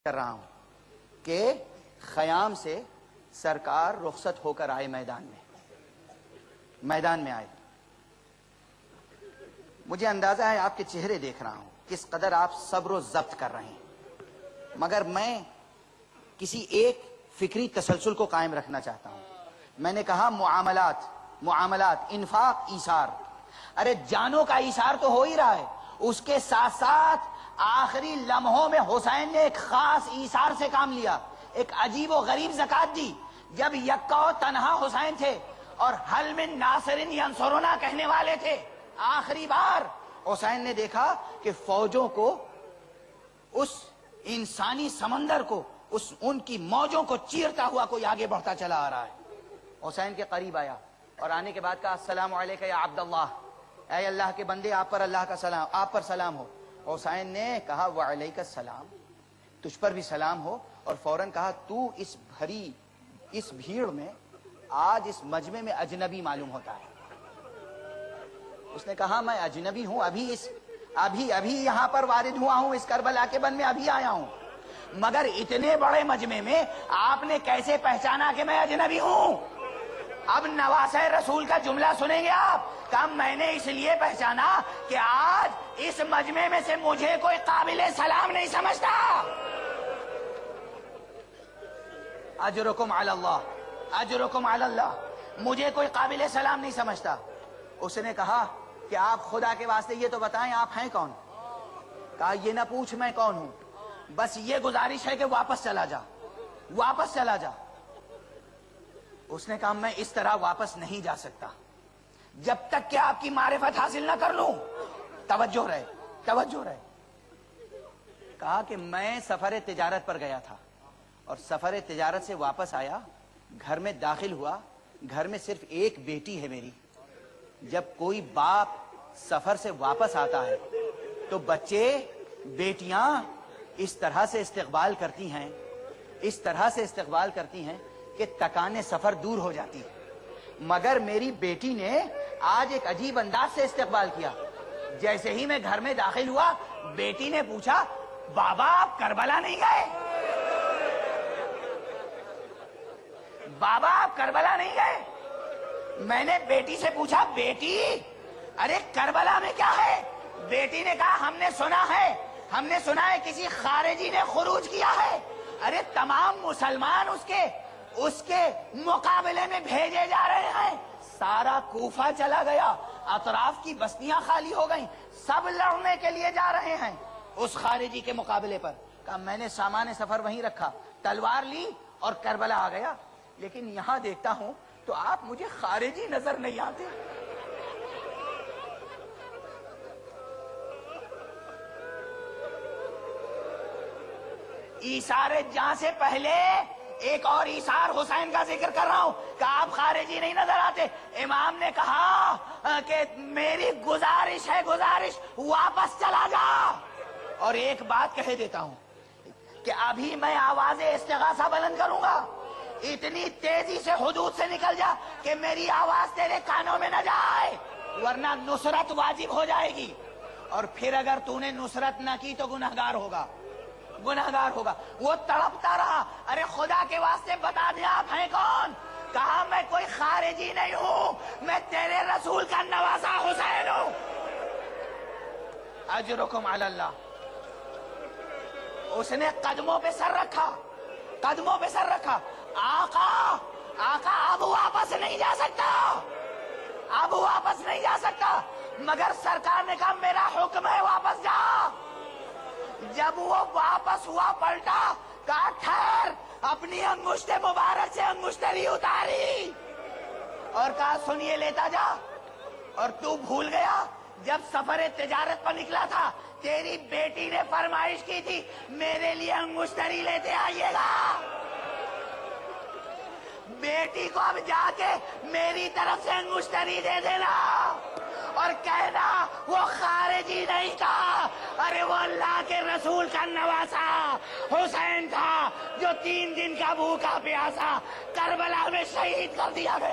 کر رہا ہوں کہ خیام سے سرکار رخصت ہو کر آئے میدان میں آئے. مجھے اندازہ ہے آپ کے چہرے دیکھ رہا ہوں کس قدر آپ صبر و ضبط کر رہے ہیں, مگر میں کسی ایک فکری تسلسل کو قائم رکھنا چاہتا ہوں. میں نے کہا معاملات, انفاق, ایثار. ارے جانوں کا ایثار تو ہو ہی رہا ہے, اس کے ساتھ ساتھ آخری لمحوں میں حسین نے ایک خاص ایثار سے کام لیا, ایک عجیب و غریب زکوٰۃ دی. جب یکا و تنہا حسین تھے اور حل من ناصر ینصرنا کہنے والے تھے, آخری بار حسین نے دیکھا کہ فوجوں کو, اس انسانی سمندر کو, ان کی موجوں کو چیرتا ہوا کوئی آگے بڑھتا چلا آ رہا ہے. حسین کے قریب آیا اور آنے کے بعد کہا السلام علیکہ یا عبداللہ, اے اللہ کے بندے آپ پر اللہ کا سلام, آپ پر سلام ہو. حسین نے کہا وعلیک السلام, تجھ پر بھی سلام ہو. اور فوراً کہا تو اس بھیڑ میں آج اس مجمع میں اجنبی معلوم ہوتا ہے. اس نے کہا میں اجنبی ہوں, ابھی یہاں پر وارد ہوا ہوں, اس کربلا کے بن میں ابھی آیا ہوں, مگر اتنے بڑے مجمع میں آپ نے کیسے پہچانا کہ میں اجنبی ہوں؟ اب نواسہ رسول کا جملہ سنیں گے آپ. کہا میں نے اس لیے پہچانا کہ آج اس مجمع میں سے مجھے کوئی قابل سلام نہیں سمجھتا. اجرکم علی اللہ, اجرکم علی اللہ, مجھے کوئی قابل سلام نہیں سمجھتا. اس نے کہا کہ آپ خدا کے واسطے یہ تو بتائیں آپ ہیں کون؟ کہا یہ نہ پوچھ میں کون ہوں, بس یہ گزارش ہے کہ واپس چلا جا, واپس چلا جا. اس نے کہا میں اس طرح واپس نہیں جا سکتا جب تک کہ آپ کی معرفت حاصل نہ کر لوں. توجہ رہے, توجہ رہے. کہا کہ میں سفر تجارت پر گیا تھا اور سفر تجارت سے واپس آیا, گھر میں داخل ہوا, گھر میں صرف ایک بیٹی ہے میری. جب کوئی باپ سفر سے واپس آتا ہے تو بچے, بیٹیاں اس طرح سے استقبال کرتی ہیں, اس طرح سے استقبال کرتی ہیں کہ تکانے سفر دور ہو جاتی ہے. مگر میری بیٹی نے آج ایک عجیب انداز سے استقبال کیا. جیسے ہی میں گھر میں داخل ہوا, بیٹی نے پوچھا بابا آپ کربلا نہیں گئے؟ بابا آپ کربلا نہیں گئے؟ میں نے بیٹی سے پوچھا بیٹی ارے کربلا میں کیا ہے؟ بیٹی نے کہا ہم نے سنا ہے کسی خارجی نے خروج کیا ہے. ارے تمام مسلمان اس کے مقابلے میں بھیجے جا رہے ہیں. سارا کوفہ چلا گیا, اطراف کی بستیاں خالی ہو گئیں, سب لڑنے کے لیے جا رہے ہیں اس خارجی کے مقابلے پر. کہا میں نے سامان سفر وہیں رکھا, تلوار لی اور کربلا آ گیا. لیکن یہاں دیکھتا ہوں تو آپ مجھے خارجی نظر نہیں آتے. ایثار جاں سے پہلے ایک اور ایثار حسین کا ذکر کر رہا ہوں کہ آپ خارجی نہیں نظر آتے. امام نے کہا کہ میری گزارش ہے, گزارش واپس چلا جا. اور ایک بات کہہ دیتا ہوں کہ ابھی میں آواز استغاثہ بلند کروں گا, اتنی تیزی سے حدود سے نکل جا کہ میری آواز تیرے کانوں میں نہ جائے, ورنہ نصرت واجب ہو جائے گی. اور پھر اگر تو نے نصرت نہ کی تو گنہگار ہوگا, گنہگار ہوگا. وہ تڑپتا رہا, ارے خدا کے واسطے بتا دیں آپ ہیں کون؟ کہا میں کوئی خارجی نہیں ہوں, میں تیرے رسول کا نواسہ حسین ہوں. اجرکم علی اللہ. اس نے قدموں پہ سر رکھا, قدموں پہ سر رکھا. آقا اب واپس نہیں جا سکتا, اب واپس نہیں جا سکتا. مگر سرکار نے کہا میرا حکم ہے واپس جا. جب وہ واپس ہوا پلٹا, کہا ٹھہر, اپنی انگشت مبارک سے انگشتری اتاری اور کہا سنیے لیتا جا. اور تو بھول گیا جب سفر تجارت پر نکلا تھا تیری بیٹی نے فرمائش کی تھی میرے لیے انگشتری لیتے آئیے گا. بیٹی کو اب جا کے میری طرف سے انگشتری دے دینا اور کہنا وہ خارجی نہیں تھا, ارے وہ اللہ کے رسول کا نواسہ حسین تھا جو 3 دن کا بھوکا پیاسا کربلا میں شہید کر دیا گیا.